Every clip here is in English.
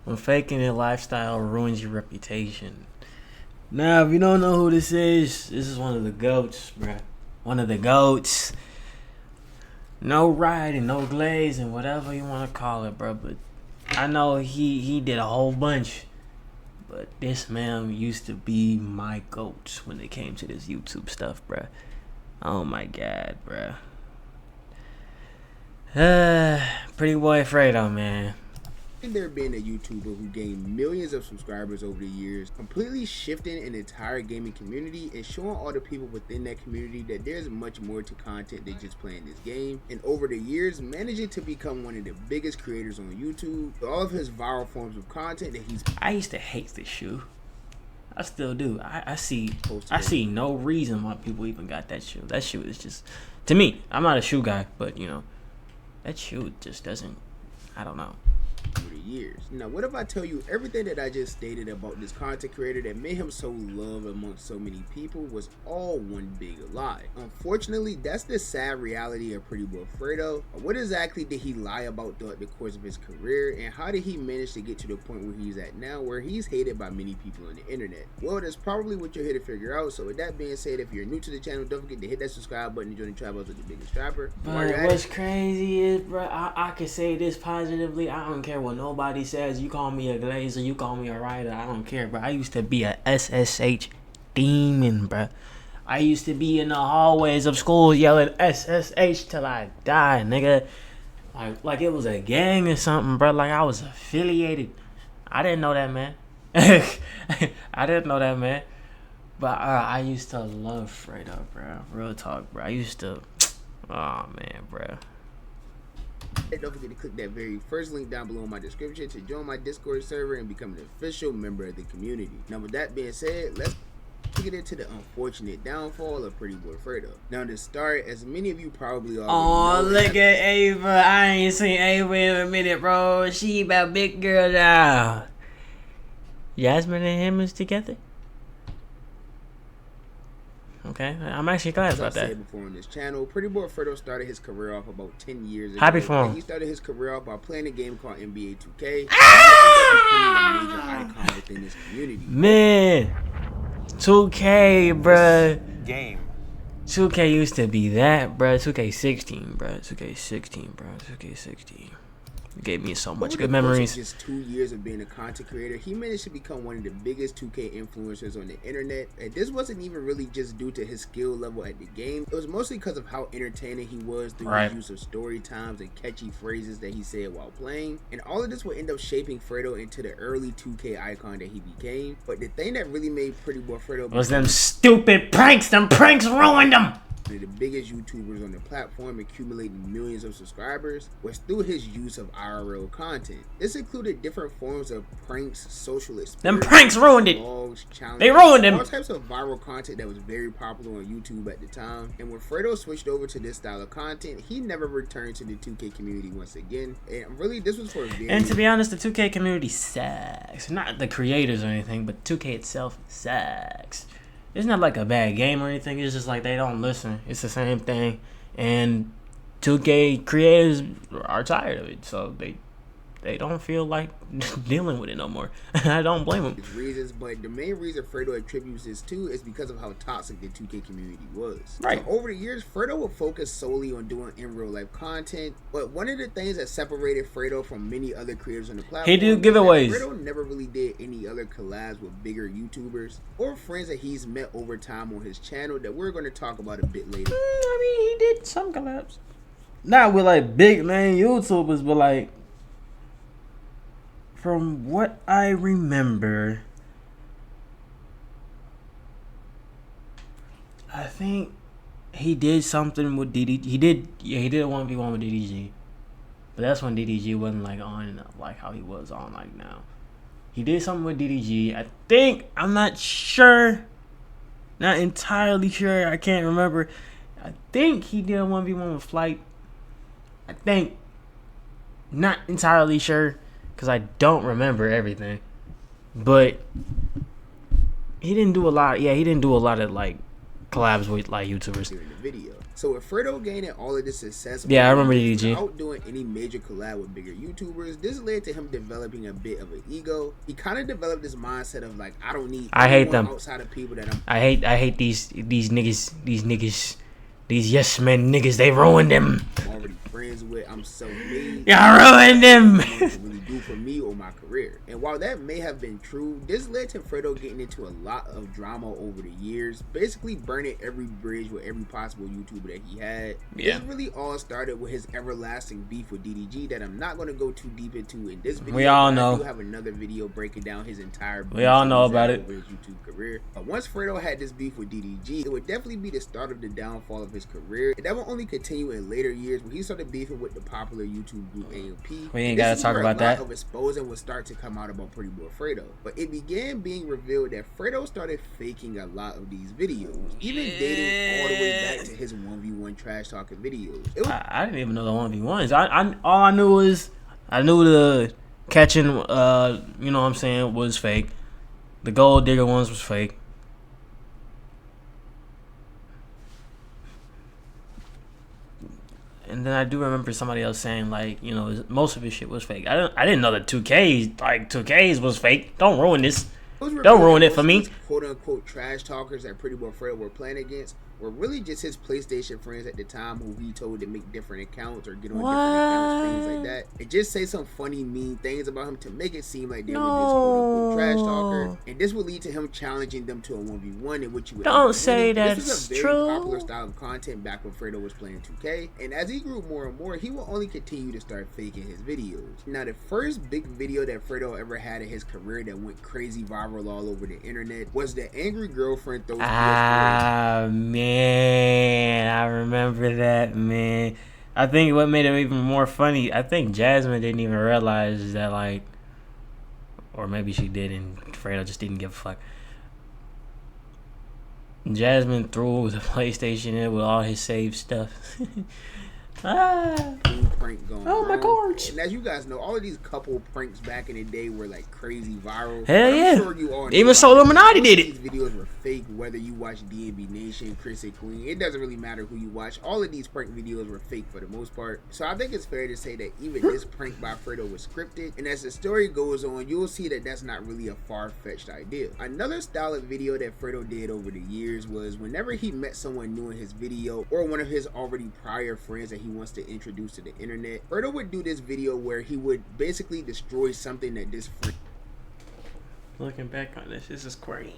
When faking a lifestyle ruins your reputation. Now, if you don't know who this is one of the GOATs, bruh. One of the GOATs. No riding, no glaze, and whatever you want to call it, bro. But I know he did a whole bunch. But this man used to be my GOAT when it came to this YouTube stuff, bruh. Oh my God, bruh. Pretty boy Fredo, man. There being a YouTuber who gained millions of subscribers over the years, completely shifting an entire gaming community and showing all the people within that community that there's much more to content than just playing this game, and over the years managing to become one of the biggest creators on YouTube. All of his viral forms of content that he's... I used to hate this shoe. I still do. I see no reason why people even got that shoe. That shoe is just, to me, I'm not a shoe guy, but you know, that shoe just doesn't, I don't know. Over the years. Now, what if I tell you everything that I just stated about this content creator that made him so loved amongst so many people was all one big lie? Unfortunately, that's the sad reality of Pretty Boy Fredo. What exactly did he lie about throughout the course of his career, and how did he manage to get to the point where he's at now, where he's hated by many people on the internet? Well, that's probably what you're here to figure out. So with that being said, if you're new to the channel, don't forget to hit that subscribe button and join the tribe with the biggest trapper. But what's crazy is, bro, I can say this positively. I don't care what nobody says. You call me a glazer, you call me a rider, I don't care, bro. I used to be a SSH demon, bro. I used to be in the hallways of school yelling SSH till I die, nigga. Like it was a gang or something, bro. Like I was affiliated. I didn't know that, man. I didn't know that, man. But I used to love Fredo, bro. Real talk, bro. I used to, oh man, bro. Don't forget to click that very first link down below in my description to join my Discord server and become an official member of the community. Now with that being said, let's get into the unfortunate downfall of Pretty Boy Fredo. Now to start, as many of you probably already know, look at Ava. I ain't seen Ava in a minute, bro. She about big girl now. Yasmin and him is together? Okay, I'm actually glad about that. As I said before on this channel, Pretty Boy Fredo started his career off about 10 years ago. Happy for him. He started his career off by playing a game called NBA 2K. Ah! He ended up becoming a major icon within this community. Man, 2K, bruh. Game. 2K used to be that, bruh. 2K16, bruh. 2K16, bruh. 2K16. It gave me so much good memories. Just 2 years of being a content creator, he managed to become one of the biggest 2K influencers on the internet. And this wasn't even really just due to his skill level at the game. It was mostly because of how entertaining he was through his use of story times and catchy phrases that he said while playing. And all of this would end up shaping Fredo into the early 2K icon that he became. But the thing that really made Pretty Boy Fredo was them stupid pranks. Them pranks ruined him. One of the biggest YouTubers on the platform, accumulating millions of subscribers, was through his use of IRL content. This included different forms of pranks, social experiments. Them pranks ruined it. Vlogs, challenges, they ruined him. All types of viral content that was very popular on YouTube at the time. And when Fredo switched over to this style of content, he never returned to the 2K community once again. And really, this was for a very... And to be honest, the 2K community sucks. Not the creators or anything, but 2K itself sucks. It's not like a bad game or anything. It's just like they don't listen. It's the same thing. And 2K creators are tired of it. So they don't feel like dealing with it no more. I don't blame them. Reasons, but the main reason Fredo attributes this to is because of how toxic the 2K community was. Right. So over the years, Fredo would focus solely on doing in real life content. But one of the things that separated Fredo from many other creators on the platform, he do giveaways. Fredo never really did any other collabs with bigger YouTubers or friends that he's met over time on his channel that we're going to talk about a bit later. I mean, he did some collabs. Not with like big name YouTubers, but like, from what I remember, I think he did something with DDG. He did a 1v1 with DDG. But that's when DDG wasn't like on like how he was on like now. He did something with DDG. I think, I'm not sure. Not entirely sure. I can't remember. I think he did a 1v1 with Flight. I think. Not entirely sure. Because I don't remember everything. But he didn't do a lot. Yeah, he didn't do a lot of like collabs with like YouTubers. During the video. So with Fredo gaining all of this success, Yeah, I remember DDG. without doing any major collab with bigger YouTubers, this led to him developing a bit of an ego. He kind of developed this mindset of like, I don't need anyone outside of people that I hate these niggas, these yes men niggas. They ruined them. I'm already friends with. I'm self-made. Y'all ruined them. Really do for me or my career. And while that may have been true, this led to Fredo getting into a lot of drama over the years, basically burning every bridge with every possible YouTuber that he had. Yeah. This really all started with his everlasting beef with DDG that I'm not going to go too deep into in this video. We all know. I do have another video breaking down his entire beef. We all know about it. Over his YouTube career. But once Fredo had this beef with DDG, it would definitely be the start of the downfall of his career. And that will only continue in later years when he started beefing with the popular YouTube group AMP. We ain't got to talk about that. A lot of exposing would start to come out about Pretty Boy Fredo. But it began being revealed that Fredo started faking a lot of these videos, even dating all the way back to his 1v1 trash talking videos. I didn't even know the 1v1s. All I knew was the catching, you know what I'm saying, was fake. The gold digger ones was fake. And then I do remember somebody else saying, like, you know, most of his shit was fake. I didn't know that 2Ks was fake. Don't ruin this. Don't ruin it for me. Quote unquote trash talkers that Pretty Boy Fredo were playing against were really just his PlayStation friends at the time who he told to make different accounts or get on different accounts, things like that. And just say some funny, mean things about him to make it seem like they were this quote unquote trash talker. And this would lead to him challenging them to a 1v1 in which he would don't say that's true. This was a very popular style of content back when Fredo was playing 2K. And as he grew more and more, he will only continue to start faking his videos. Now, the first big video that Fredo ever had in his career that went crazy viral all over the internet was the angry girlfriend throws PS4. Man, I remember that, man. I think what made it even more funny, I think Jasmine didn't even realize that, like, or maybe she did and Fredo just didn't give a fuck. Jasmine threw the PlayStation in with all his saved stuff. Prank going my cards. And as you guys know, all of these couple pranks back in the day were like crazy viral. Hell yeah. Sure you all even Soul Illuminati did it. These videos were fake, whether you watch DNB Nation, Chris and Queen. It doesn't really matter who you watch. All of these prank videos were fake for the most part. So I think it's fair to say that even this prank by Fredo was scripted. And as the story goes on, you'll see that that's not really a far-fetched idea. Another style of video that Fredo did over the years was whenever he met someone new in his video or one of his already prior friends that he wants to introduce to the internet, Fredo would do this video where he would basically destroy something that this friend. Looking back on this is corny.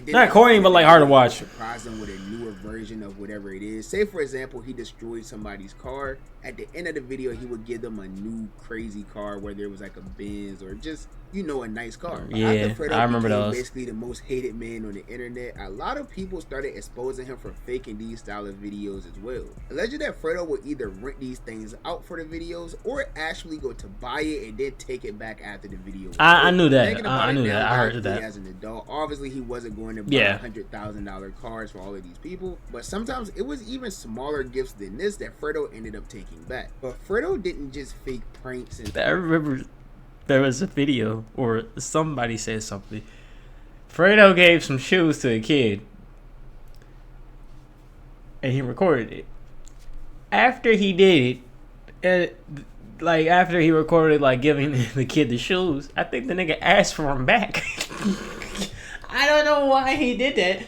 Not corny, but like hard to watch. Surprise them with a newer version of whatever it is. Say for example, he destroyed somebody's car. At the end of the video, he would give them a new crazy car, whether it was like a Benz or just, you know, a nice car. Yeah, I remember those. Basically, the most hated man on the internet. A lot of people started exposing him for faking these style of videos as well. Alleged that Fredo would either rent these things out for the videos or actually go to buy it and then take it back after the video. I knew that. I knew that. I heard that. As an adult, obviously he wasn't going to buy $100,000 cars for all of these people, but sometimes it was even smaller gifts than this that Fredo ended up taking back. But Fredo didn't just fake pranks. And I remember there was a video or somebody said something. Fredo gave some shoes to a kid and he recorded it. After he did it, and like after he recorded like giving the kid the shoes, I think the nigga asked for them back. I don't know why he did that,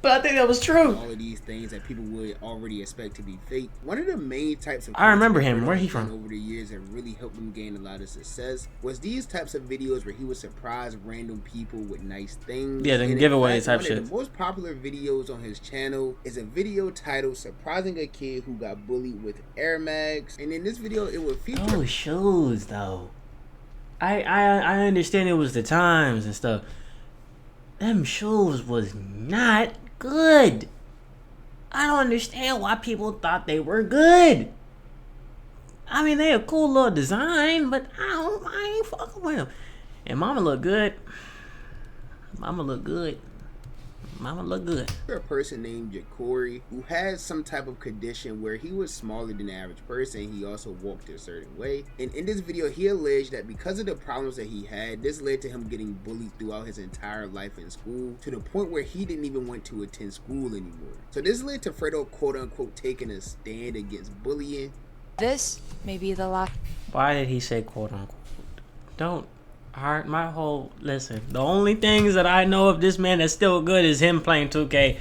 but I think that was true. All of these things that people would already expect to be fake. One of the main types of I remember him. Where he from? Over the years that really helped him gain a lot of success was these types of videos where he would surprise random people with nice things. Yeah, the giveaway type shit. One of the most popular videos on his channel is a video titled "Surprising a Kid Who Got Bullied with Air Mags," and in this video it would feature those shoes though. I understand it was the times and stuff. Them shoes was not good. I don't understand why people thought they were good. I mean, they a cool little design, but I ain't fucking with them. And mama look good. Mama look good. Mama look good. A person named Jacory who had some type of condition where he was smaller than the average person. He also walked a certain way, and in this video he alleged that because of the problems that he had, this led to him getting bullied throughout his entire life in school, to the point where he didn't even want to attend school anymore. So this led to Fredo quote unquote taking a stand against bullying. This may be the last. Why did he say quote unquote? Don't hurt my whole. Listen, the only things that I know of this man that's still good is him playing 2K.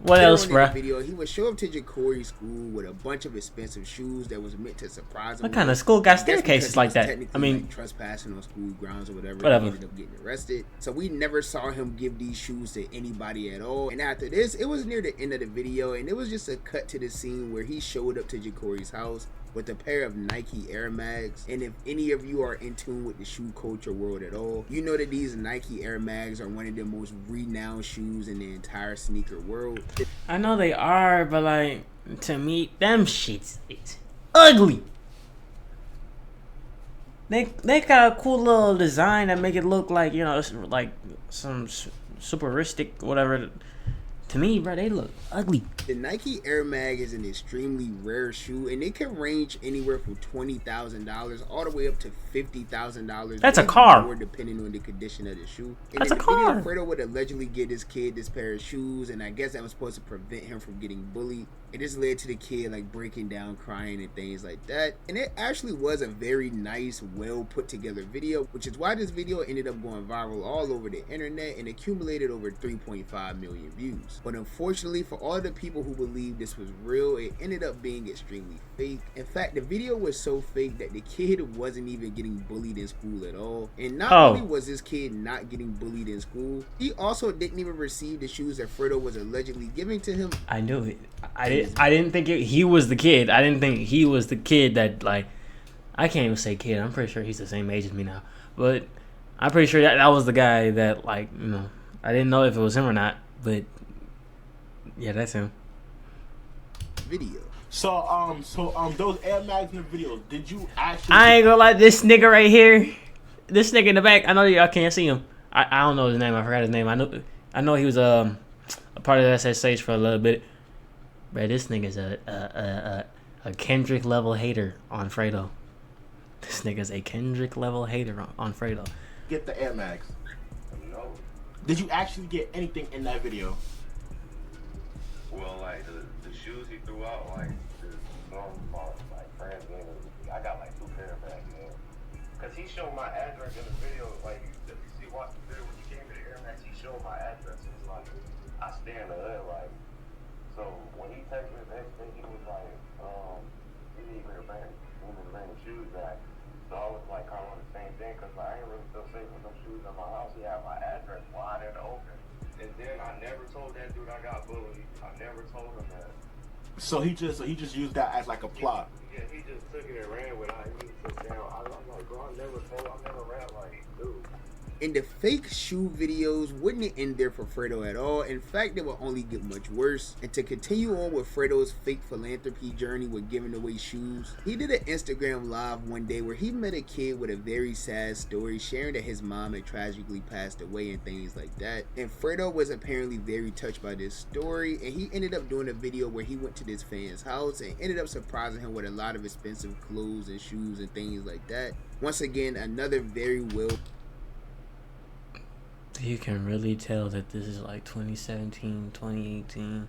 What else, bro? Video, he would show up to Jacory's school with a bunch of expensive shoes that was meant to surprise him. What kind of school got staircases like that? I mean, like trespassing on school grounds or whatever. Whatever. He ended up getting arrested. So we never saw him give these shoes to anybody at all. And after this, it was near the end of the video, and it was just a cut to the scene where he showed up to Jacory's house with a pair of Nike Air Mags. And if any of you are in tune with the shoe culture world at all, you know that these Nike Air Mags are one of the most renowned shoes in the entire sneaker world. I know they are, but like, to me, them shits, it's ugly. They got a cool little design that make it look like, you know, like some superistic whatever. To me, bro, they look ugly. The Nike Air Mag is an extremely rare shoe, and it can range anywhere from $20,000 all the way up to $50,000. That's a car. More depending on the condition of the shoe. And That's in a the car. Video, Fredo would allegedly get this kid this pair of shoes, and I guess that was supposed to prevent him from getting bullied. It just led to the kid like breaking down, crying, and things like that. And it actually was a very nice, well put together video, which is why this video ended up going viral all over the internet and accumulated over 3.5 million views. But unfortunately, for all the people who believed this was real, it ended up being extremely fake. In fact, the video was so fake that the kid wasn't even getting bullied in school at all. And not only was this kid not getting bullied in school, he also didn't even receive the shoes that Fredo was allegedly giving to him. I knew it. I didn't think he was the kid. I didn't think he was the kid that, like, I can't even say kid. I'm pretty sure he's the same age as me now. But I'm pretty sure that was the guy that, like, you know, I didn't know if it was him or not. But yeah, that's him. Video. So those Air Mags in the video, did you actually? I ain't gonna lie, this nigga right here, this nigga in the back. I know y'all can't see him. I don't know his name. I forgot his name. I know he was a part of the SSH for a little bit. But this nigga's a Kendrick level hater on Fredo. This nigga's a Kendrick level hater on Fredo. Get the Air Mags. No. Did you actually get anything in that video? Well, like the shoes he threw out, like my friends gave me. I got like 2 pair back then. Cause he showed my address in the video. Like if you see watch the video when he came to the Air Max, he showed my address. It's like I stay in the hood, like. So when he texted me the next day, he was like, "You need me to bring the shoes back." So I was like, kind of the same thing, cause like, I ain't really feel safe with them shoes in my house. He had my address wide in the open, and then I never told that dude I got bullied. I never told him that. So he just used that as like a plot. Yeah, he just took it and ran with it. I used to down. I'm like, bro, I never ran like, dude. And the fake shoe videos wouldn't end there for Fredo at all. In fact, they would only get much worse. And to continue on with Fredo's fake philanthropy journey with giving away shoes, he did an Instagram live one day where he met a kid with a very sad story, sharing that his mom had tragically passed away and things like that. And Fredo was apparently very touched by this story, and he ended up doing a video where he went to this fan's house and ended up surprising him with a lot of expensive clothes and shoes and things like that. Once again, another very well. You can really tell that this is like 2017, 2018.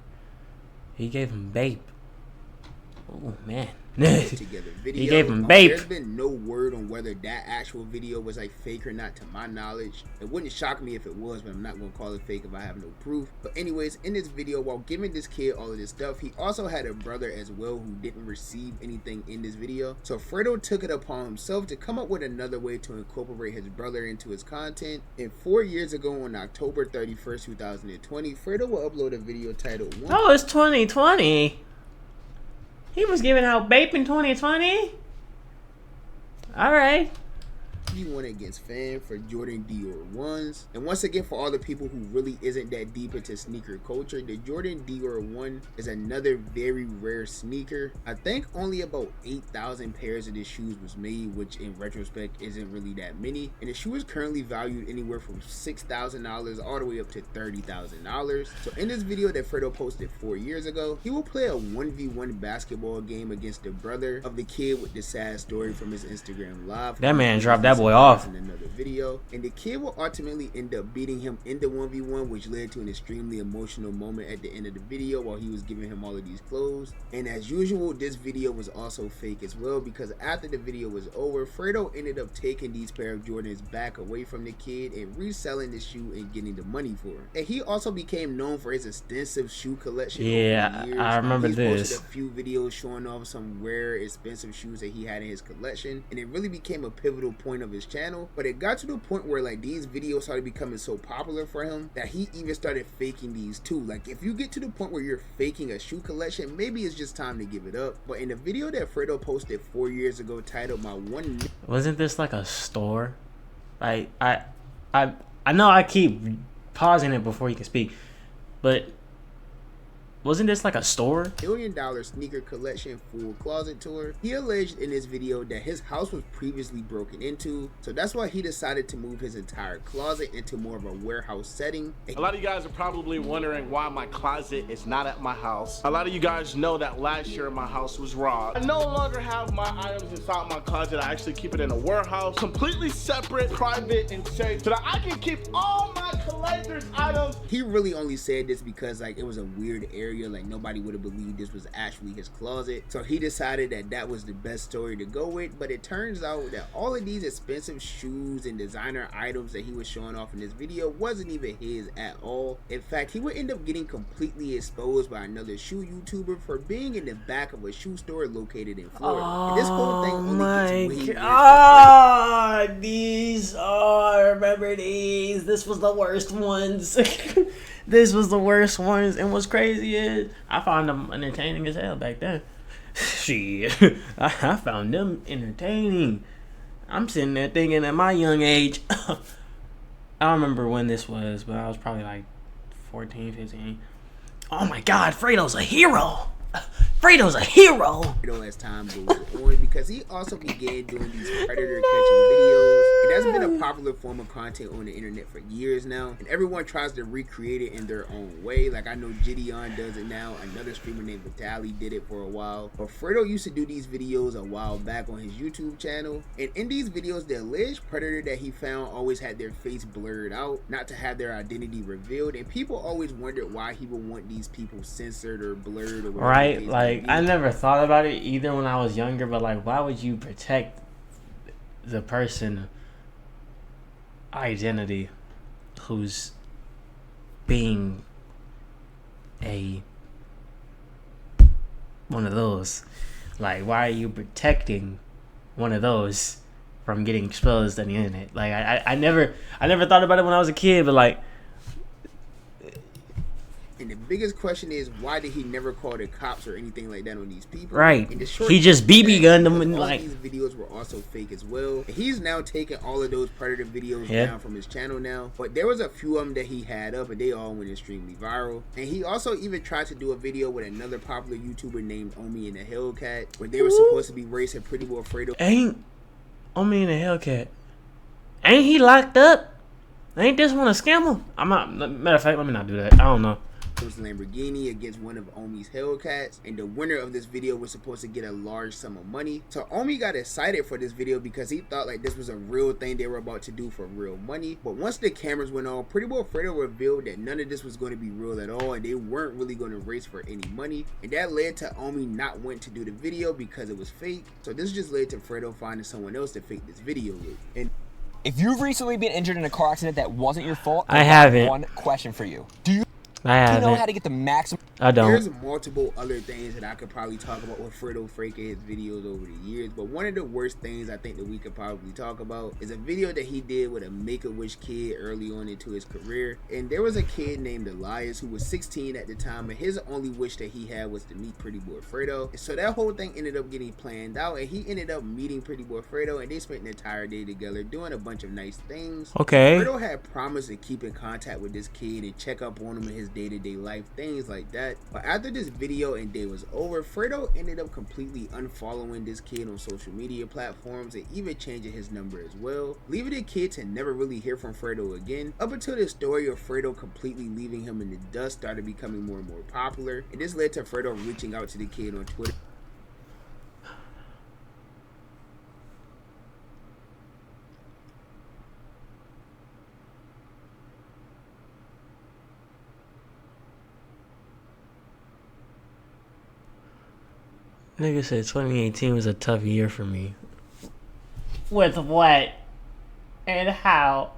He gave him Bape. Oh, man. Together video. He gave him Bape. There's been no word on whether that actual video was like fake or not, to my knowledge. It wouldn't shock me if it was, but I'm not going to call it fake if I have no proof. But anyways, in this video, while giving this kid all of this stuff, he also had a brother as well who didn't receive anything in this video. So Fredo took it upon himself to come up with another way to incorporate his brother into his content. And 4 years ago, on October 31st, 2020, Fredo will upload a video titled Oh, it's 2020. He was giving out Bape in 2020? Alright. 1v1 against Fan for Jordan Dior 1s. And once again, for all the people who really isn't that deep into sneaker culture, the Jordan Dior 1 is another very rare sneaker. I think only about 8,000 pairs of this shoes was made, which in retrospect isn't really that many. And the shoe is currently valued anywhere from $6,000 all the way up to $30,000. So in this video that Fredo posted 4 years ago, he will play a 1v1 basketball game against the brother of the kid with the sad story from his Instagram live. That man dropped that boy off in another video, and the kid will ultimately end up beating him in the 1v1, which led to an extremely emotional moment at the end of the video while he was giving him all of these clothes. And as usual, this video was also fake as well, because after the video was over, Fredo ended up taking these pair of Jordans back away from the kid and reselling the shoe and getting the money for it. And he also became known for his extensive shoe collection. Yeah, over the years. I remember He's this. posted a few videos showing off some rare, expensive shoes that he had in his collection, and it really became a pivotal point of his channel. But it got to the point where like these videos started becoming so popular for him that he even started faking these too. Like if you get to the point where you're faking a shoe collection, maybe it's just time to give it up. But in the video that Fredo posted 4 years ago titled "My One," wasn't this like a store? Like I know I keep pausing it before you can speak, but wasn't this like a store? $1 million sneaker collection full closet tour. He alleged in this video that his house was previously broken into, so that's why he decided to move his entire closet into more of a warehouse setting. A lot of you guys are probably wondering why my closet is not at my house. A lot of you guys know that last year my house was robbed. I no longer have my items inside my closet. I actually keep it in a warehouse, completely separate, private, and safe, so that I can keep all my collector's items. He really only said this because like it was a weird area, like nobody would have believed this was actually his closet, so he decided that that was the best story to go with. But it turns out that all of these expensive shoes and designer items that he was showing off in this video wasn't even his at all. In fact, he would end up getting completely exposed by another shoe YouTuber for being in the back of a shoe store located in Florida. And this whole thing only gets way God, these are, remember these? This was the worst ones. This was the worst ones, and what's crazy is I found them entertaining as hell back then. Shit, I found them entertaining. I'm sitting there thinking at my young age, I don't remember when this was, but I was probably like 14, 15. Oh my God, Fredo's a hero. Fredo's a hero. Fredo as time goes on, because he also began doing these predator catching videos. It has been a popular form of content on the internet for years now, and everyone tries to recreate it in their own way. Like I know Gideon does it now, another streamer named Vitaly did it for a while, but Fredo used to do these videos a while back on his YouTube channel. And in these videos, the alleged predator that he found always had their face blurred out, not to have their identity revealed, and people always wondered why he would want these people censored or blurred or whatever. Right, like I never thought about it either when I was younger, but like why would you protect the person identity who's being a one of those? Like why are you protecting one of those from getting exposed on the internet? Like I never thought about it when I was a kid, but like. And the biggest question is, why did he never call the cops or anything like that on these people? Right. He just BB gunned them, and all like these videos were also fake as well. And he's now taking all of those predator videos down from his channel now. But there was a few of them that he had up, and they all went extremely viral. And he also even tried to do a video with another popular YouTuber named Omi and the Hellcat, where they were supposed to be racing prettyboyfredo. Ain't Omi and the Hellcat? Ain't he locked up? Ain't this one a scammer? I'm not. Matter of fact, let me not do that. I don't know. Was Lamborghini against one of Omi's Hellcats, and the winner of this video was supposed to get a large sum of money. So Omi got excited for this video because he thought like this was a real thing they were about to do for real money. But once the cameras went on, prettyboyfredo revealed that none of this was going to be real at all, and they weren't really going to race for any money. And that led to Omi not wanting to do the video because it was fake. So this just led to Fredo finding someone else to fake this video with. And if you've recently been injured in a car accident that wasn't your fault, I haven't. One question for you: Do you I You haven't. know how to get the maximum. I don't. There's multiple other things that I could probably talk about with Fredo Frank and his videos over the years, but one of the worst things I think that we could probably talk about is a video that he did with a Make-A-Wish kid early on into his career. And there was a kid named Elias who was 16 at the time, and his only wish that he had was to meet Pretty Boy Fredo. And so that whole thing ended up getting planned out, and he ended up meeting Pretty Boy Fredo, and they spent an entire day together doing a bunch of nice things. Okay. Fredo had promised to keep in contact with this kid and check up on him in his day-to-day life, things like that. But after this video and day was over, Fredo ended up completely unfollowing this kid on social media platforms and even changing his number as well, leaving the kid to never really hear from Fredo again, up until the story of Fredo completely leaving him in the dust started becoming more and more popular, and this led to Fredo reaching out to the kid on Twitter. Nigga said 2018 was a tough year for me. With what? And how?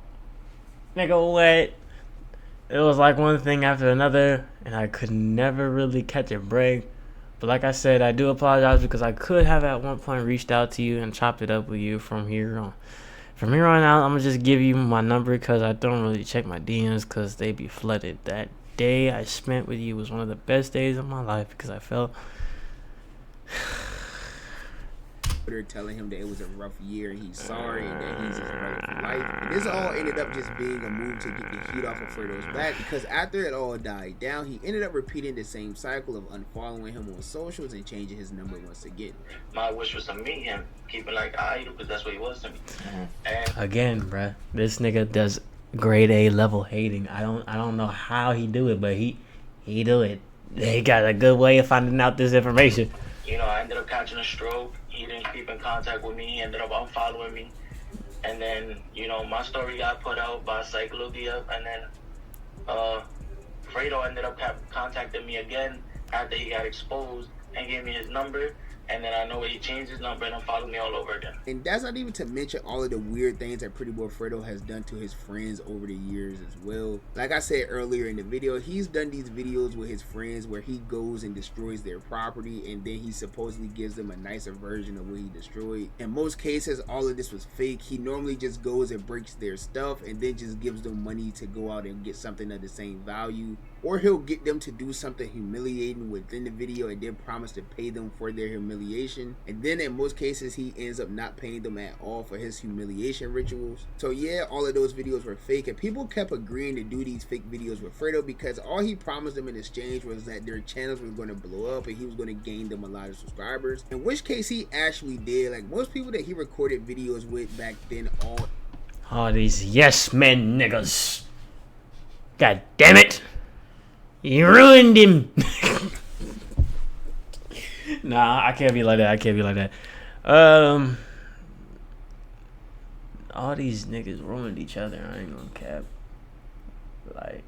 Nigga, what? It was like one thing after another, and I could never really catch a break. But like I said, I do apologize because I could have at one point reached out to you and chopped it up with you from here on. From here on out, I'm going to just give you my number because I don't really check my DMs because they be flooded. That day I spent with you was one of the best days of my life because I felt... telling him that it was a rough year and he's sorry and that he's just running for life. And this all ended up just being a move to get the heat off of Fredo's back, because after it all died down, he ended up repeating the same cycle of unfollowing him on socials and changing his number once again. My wish was to meet him, keep it like an idol, because that's what he was to me. And Again, bruh, this nigga does grade A level hating. I don't know how he do it, but he do it. He got a good way of finding out this information. you know, I ended up catching a stroke. He didn't keep in contact with me. He ended up unfollowing me. And then, you know, my story got put out by Cyclodia. And then Fredo ended up contacting me again after he got exposed and gave me his number. And then I know he changed his number and unfollowed me all over again. And that's not even to mention all of the weird things that Pretty Boy Fredo has done to his friends over the years as well. Like I said earlier in the video, he's done these videos with his friends where he goes and destroys their property, and then he supposedly gives them a nicer version of what he destroyed. In most cases, all of this was fake. He normally just goes and breaks their stuff and then just gives them money to go out and get something of the same value. Or he'll get them to do something humiliating within the video and then promise to pay them for their humiliation. And then in most cases, he ends up not paying them at all for his humiliation rituals. So yeah, all of those videos were fake, and people kept agreeing to do these fake videos with Fredo because all he promised them in exchange was that their channels were going to blow up and he was going to gain them a lot of subscribers. In which case he actually did. Like most people that he recorded videos with back then, all these yes men niggas. God damn it. You ruined him. Nah, I can't be like that. I can't be like that. All these niggas ruined each other. I ain't gonna cap. Like,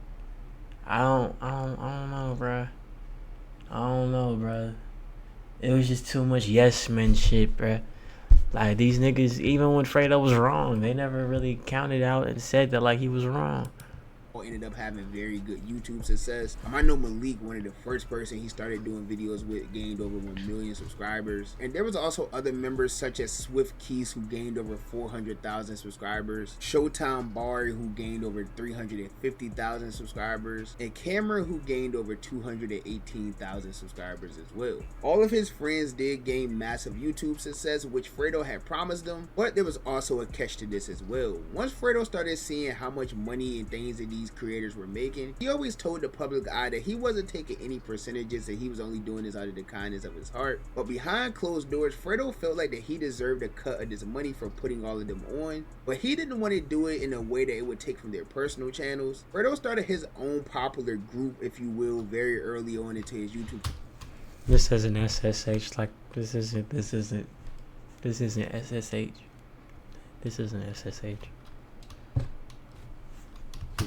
I don't know, bruh. I don't know, bruh. It was just too much yes men shit, bruh. Like, these niggas, even when Fredo was wrong, they never really counted out and said that, like, he was wrong. ended up having very good YouTube success. I know Malik, one of the first person he started doing videos with, gained over 1 million subscribers. And there was also other members such as Swift Keys, who gained over 400,000 subscribers, Showtime Bari, who gained over 350,000 subscribers, and Cameron, who gained over 218,000 subscribers as well. All of his friends did gain massive YouTube success, which Fredo had promised them, but there was also a catch to this as well. Once Fredo started seeing how much money and things that these creators were making, he always told the public eye that he wasn't taking any percentages, and he was only doing this out of the kindness of his heart. But behind closed doors, Fredo felt like that he deserved a cut of this money for putting all of them on, but he didn't want to do it in a way that it would take from their personal channels. Fredo started his own popular group, if you will, very early on into his YouTube. This isn't SSH, like this isn't SSH. This isn't SSH.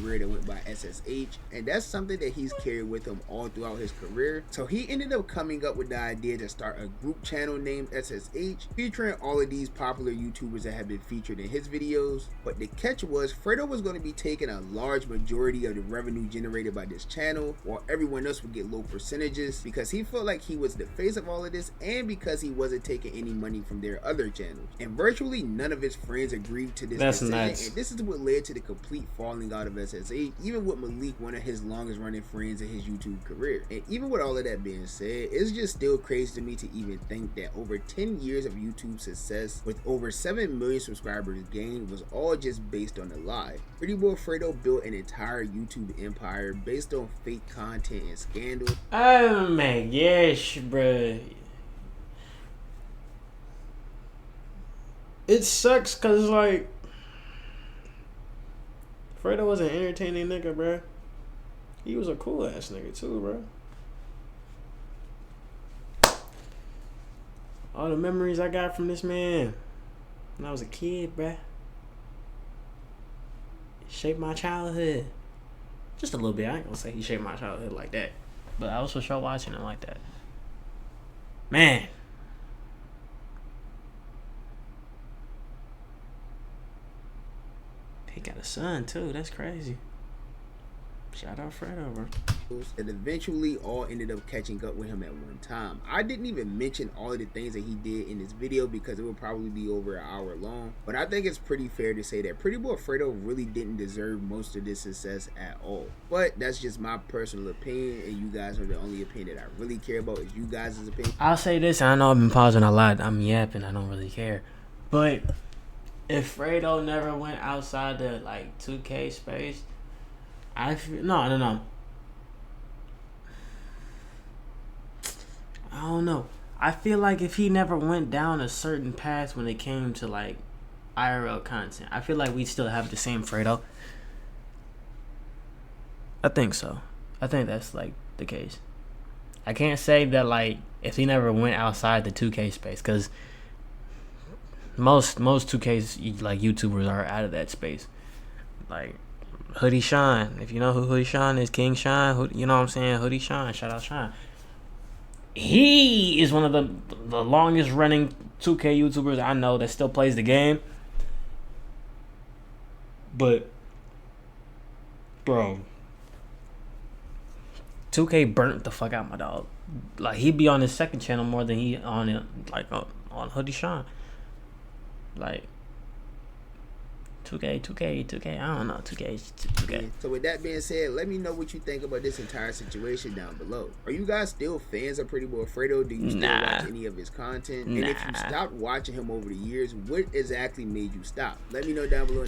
career that went by SSH, and that's something that he's carried with him all throughout his career. So he ended up coming up with the idea to start a group channel named SSH, featuring all of these popular YouTubers that have been featured in his videos. But the catch was, Fredo was going to be taking a large majority of the revenue generated by this channel, while everyone else would get low percentages, because he felt like he was the face of all of this, and because he wasn't taking any money from their other channels. And virtually none of his friends agreed to this decision, nuts. and this is what led to the complete falling out of SSH, even with Malik, one of his longest running friends in his YouTube career. And even with all of that being said, it's just still crazy to me to even think that over 10 years of YouTube success with over 7 million subscribers gained was all just based on a lie. Pretty Boy Fredo built an entire YouTube empire based on fake content and scandal. Oh my gosh, bruh. It sucks cause like Fredo was an entertaining nigga, bruh. He was a cool ass nigga too, bruh. All the memories I got from this man when I was a kid, bruh. Shaped my childhood. Just a little bit. I ain't gonna say he shaped my childhood like that. But I was for sure watching him like that. Man. He got a son too. That's crazy. Shout out Fredo, bro. That eventually all ended up catching up with him at one time. I didn't even mention all of the things that he did in this video because it would probably be over an hour long, but I think it's pretty fair to say that Pretty Boy Fredo really didn't deserve most of this success at all. But that's just my personal opinion, and you guys are the only opinion that I really care about is you guys' opinion. I'll say this, I know I've been pausing a lot. I'm yapping, I don't really care. But if Fredo never went outside the like 2K space, I feel no. I don't know. I feel like if he never went down a certain path when it came to like IRL content, I feel like we'd still have the same Fredo. I think so. I think that's like the case. I can't say that like if he never went outside the 2K space, because most 2Ks like YouTubers are out of that space. Like Hoodie Shine, if you know who Hoodie Shine is, King Shine, you know what I'm saying? Hoodie Shine, shout out Shine. He is one of the longest running 2K YouTubers I know that still plays the game. But bro, 2K burnt the fuck out my dog. Like he be on his second channel more than he on it, like on Hoodie Shine. Like 2K, I don't know, 2K. So with that being said, let me know what you think about this entire situation down below. Are you guys still fans of Pretty Boy Fredo? Do you still watch any of his content? And if you stopped watching him over the years, what exactly made you stop? Let me know down below.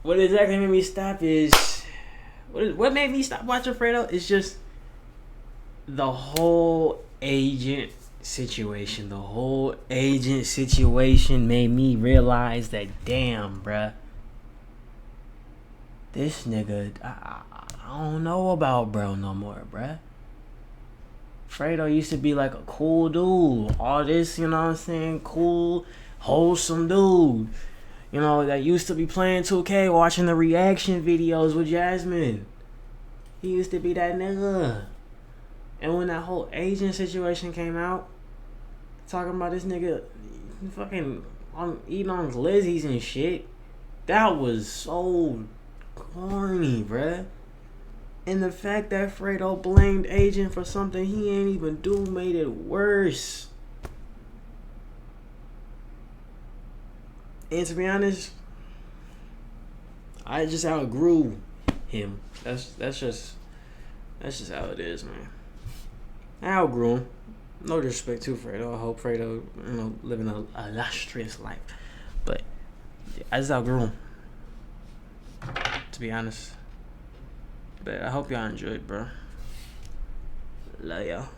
What exactly made me stop is what made me stop watching Fredo is just the whole agent situation. The whole agent situation made me realize that damn, bruh. This nigga, I don't know about bro no more, bruh. Fredo used to be like a cool dude. All this, you know what I'm saying? Cool, wholesome dude. You know, that used to be playing 2K, watching the reaction videos with Jasmine. He used to be that nigga. And when that whole agent situation came out, talking about this nigga fucking eating on glizzies and shit, that was so corny, bruh. And the fact that Fredo blamed Agent for something he ain't even do made it worse. And to be honest, I just outgrew him. That's just how it is, man. I outgrew him. No disrespect to Fredo. I hope Fredo, living a illustrious life. But I just outgrew him, to be honest. But I hope y'all enjoyed, bro. Love y'all.